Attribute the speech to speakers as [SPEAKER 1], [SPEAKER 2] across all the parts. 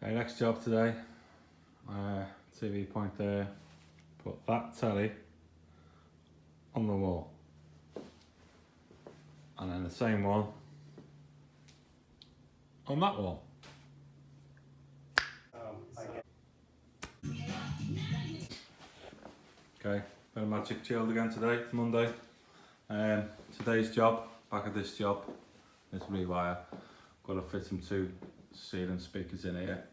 [SPEAKER 1] Okay, next job today. TV point there. Put that telly on the wall. And then the same one on that wall. Okay, bit of magic chilled again today, it's Monday. Today's job, back at this job, this rewire. Got to fit some two ceiling speakers in here.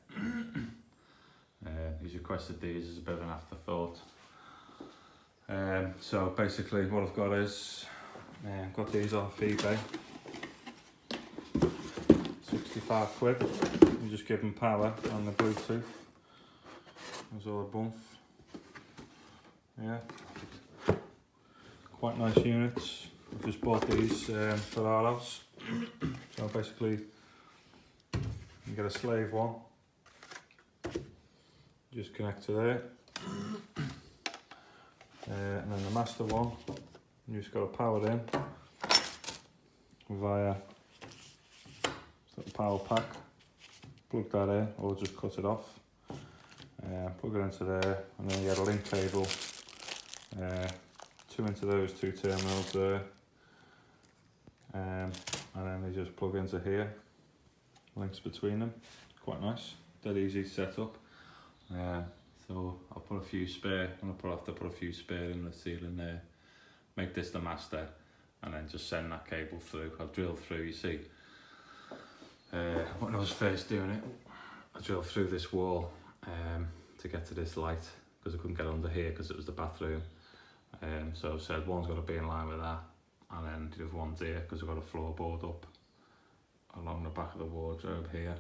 [SPEAKER 1] He's requested these as a bit of an afterthought. So basically what I've got is, got these off eBay. 65 quid. You just give them power on the Bluetooth. There's all a bump. Yeah. Quite nice units. I just bought these for our house. So basically, you get a slave one. Just connect to there. And then the master one, you just got to power in via the power pack. Plug that in or just cut it off. Plug it into there, and then you get a link cable. Two into those two terminals there. And then they just plug into here. Links between them. Quite nice. Dead easy to set up. So I'll put a few spare, I'm gonna have to put a few spare in the ceiling there, make this the master, and then just send that cable through. I've drilled through, you see, when I was first doing it, I drilled through this wall to get to this light, because I couldn't get under here because it was the bathroom. So I said one's got to be in line with that, and then the other one's here because I've got a floorboard up along the back of the wardrobe here.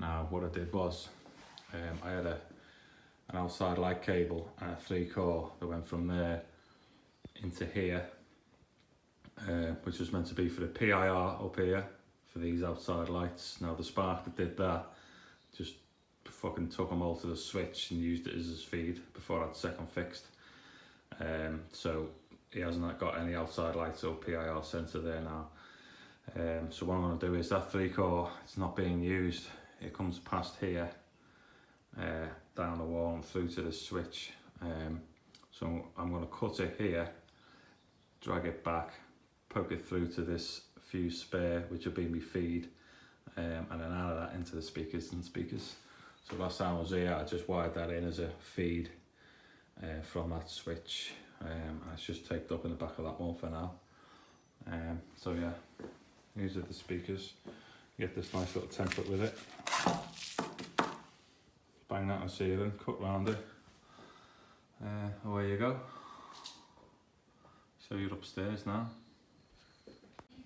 [SPEAKER 1] Now what I did was, I had an outside light cable and a 3-core that went from there into here, which was meant to be for the PIR up here for these outside lights. Now the spark that did that just fucking took them all to the switch and used it as his feed before I'd second fixed. So he hasn't got any outside lights or PIR sensor there now. So what I'm going to do is that 3-core, it's not being used. It comes past here, down the wall and through to the switch. So I'm going to cut it here, drag it back, poke it through to this fuse spare, which will be my feed, and then out of that into the speakers and speakers. So last time I was here, I just wired that in as a feed from that switch. And it's just taped up in the back of that one for now. So yeah, these are the speakers. You get this nice little template with it. Bang that on the ceiling, cut round it. Away you go. So you're upstairs now.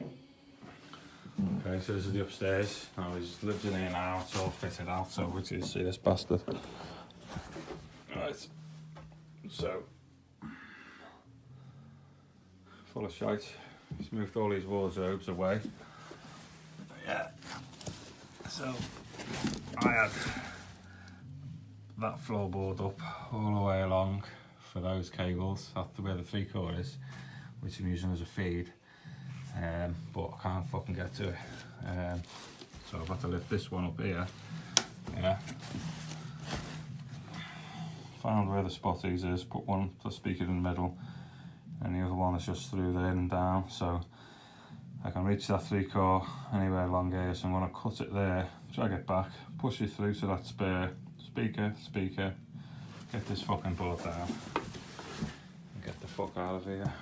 [SPEAKER 1] Okay, so this is the upstairs. Now he's lives in here now, it's all fitted out, so wait till you see this bastard. Right, so full of shite. He's moved all these wardrobes away. Yeah. So I had that floorboard up all the way along for those cables. That's where the 3-core is, which I'm using as a feed. But I can't fucking get to it. So I've had to lift this one up here. Yeah. Found where the spotties is, put one the speaker in the middle, and the other one is just through there and down. So I can reach that 3-core anywhere along here. So I'm going to cut it there, drag it back, push it through to that spare speaker, get this fucking board down, and get the fuck out of here.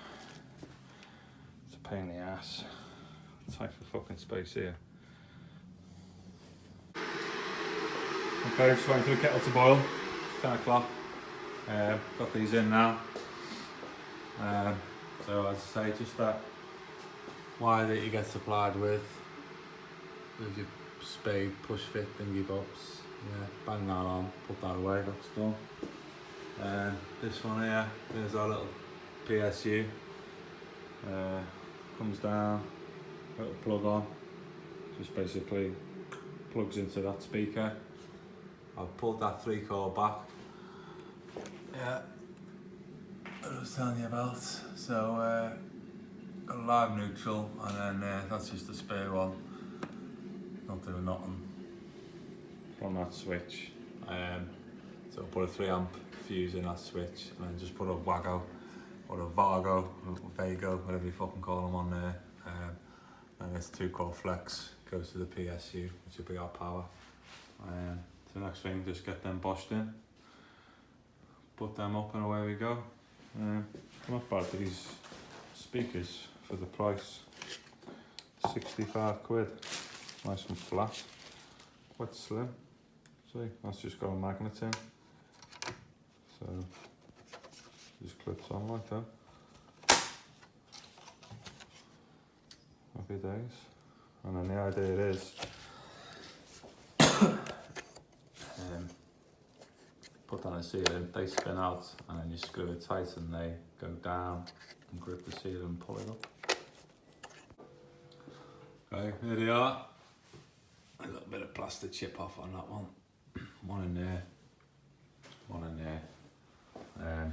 [SPEAKER 1] It's a pain in the ass. Tight for fucking space here. Okay, just waiting for the kettle to boil. 10 o'clock. Got these in now. So as I say, just that wire that you get supplied with your spade push fit thingy bobs. Yeah, bang that on, put that away, that's done. This one here, there's our little PSU. Comes down, little plug on, just basically plugs into that speaker. I've pulled that 3-core back. Yeah, I was telling you about. So got a live neutral, and then that's just the spare one. Not doing nothing. from that switch. So put a 3 amp fuse in that switch, and then just put a Wago or a Vargo, or Vago, whatever you fucking call them on there. And this 2-core flex goes to the PSU, which will be our power. So the next thing, just get them boshed in, put them up, and away we go. Not bad, these speakers for the price, 65 quid, nice and flat, quite slim. See, that's just got a magnet in, so just clips on like that. Happy days. And then the idea is put on a ceiling, they spin out, and then you screw it tight and they go down and grip the ceiling and pull it up. Okay, here they are. A little bit of plastic chip off on that one. One in there, one in there.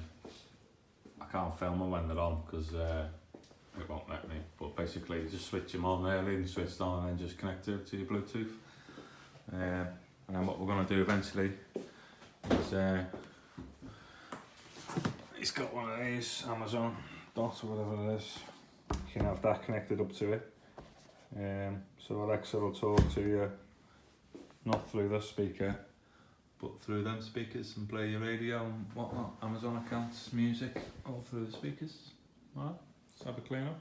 [SPEAKER 1] I can't film them when they're on because it won't let me, but basically you just switch them on there, leave them switched on, and then just connect it to your Bluetooth. And then what we're going to do eventually is he's got one of these Amazon Dot or whatever it is. You can have that connected up to it. So Alexa will talk to you, not through the speaker, but through them speakers, and play your radio and whatnot, Amazon accounts, music, all through the speakers. Alright, let's have a clean up.